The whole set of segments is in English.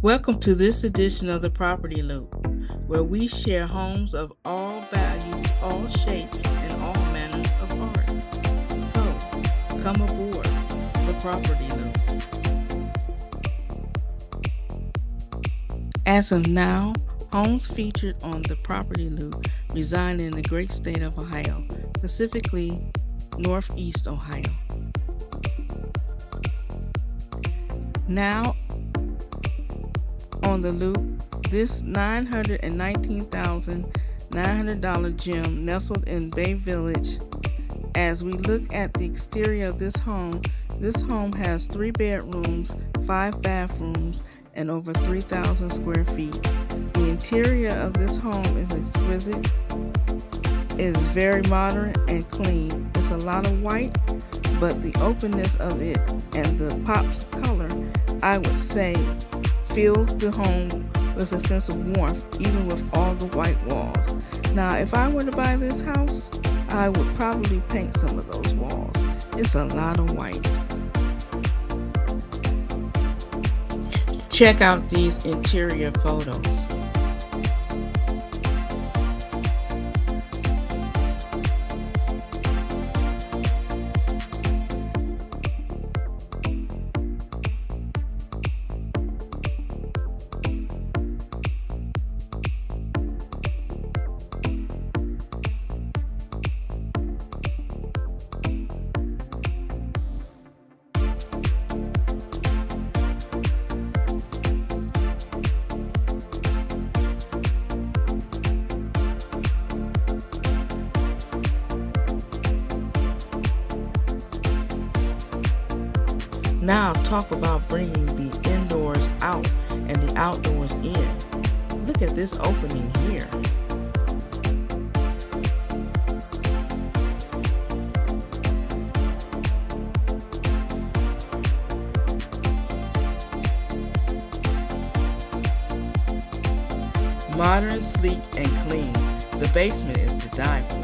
Welcome to this edition of the Property Loop, where we share homes of all values, all shapes, and all manners of art. So, come aboard the Property Loop. As of now, homes featured on the Property Loop reside in the great state of Ohio, specifically Northeast Ohio. Now, on the loop, this $919,900 gem nestled in Bay Village. As we look at the exterior of this home has 3 bedrooms, 5 bathrooms, and over 3,000 square feet. The interior of this home is exquisite. It is very modern and clean. It's a lot of white, but the openness of it and the pops of color, I would say, fills the home with a sense of warmth, even with all the white walls. Now, if I were to buy this house, I would probably paint some of those walls. It's a lot of white. Check out these interior photos. Now talk about bringing the indoors out and the outdoors in. Look at this opening here. Modern, sleek, and clean. The basement is to die for.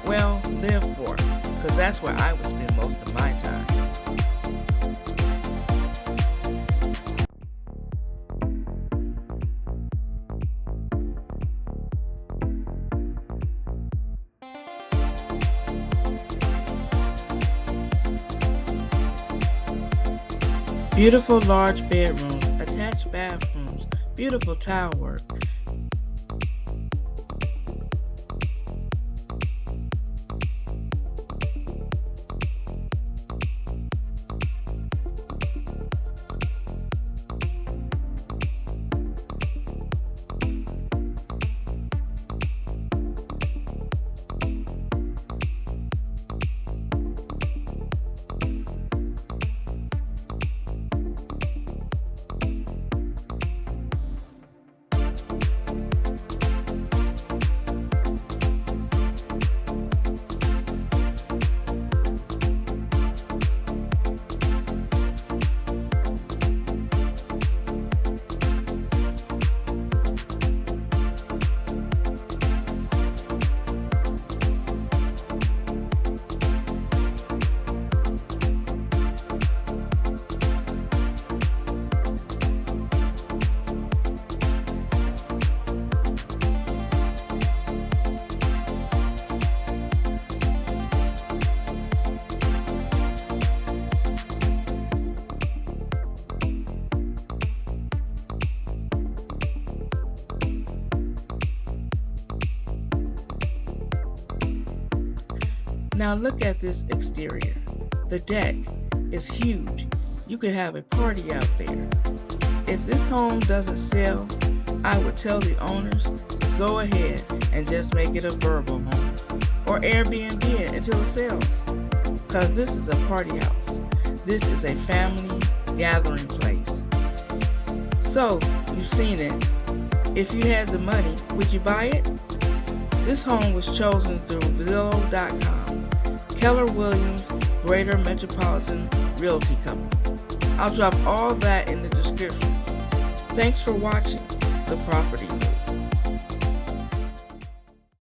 Well, live for, because that's where I would spend most of my time. Beautiful large bedrooms, attached bathrooms, beautiful tile work. Now look at this exterior. The deck is huge. You could have a party out there. If this home doesn't sell, I would tell the owners to go ahead and just make it a verbal home or Airbnb it until it sells. Because this is a party house. This is a family gathering place. So, you've seen it. If you had the money, would you buy it? This home was chosen through Zillow.com. Keller Williams, Greater Metropolitan Realty Company. I'll drop all that in the description. Thanks for watching The Property Loop.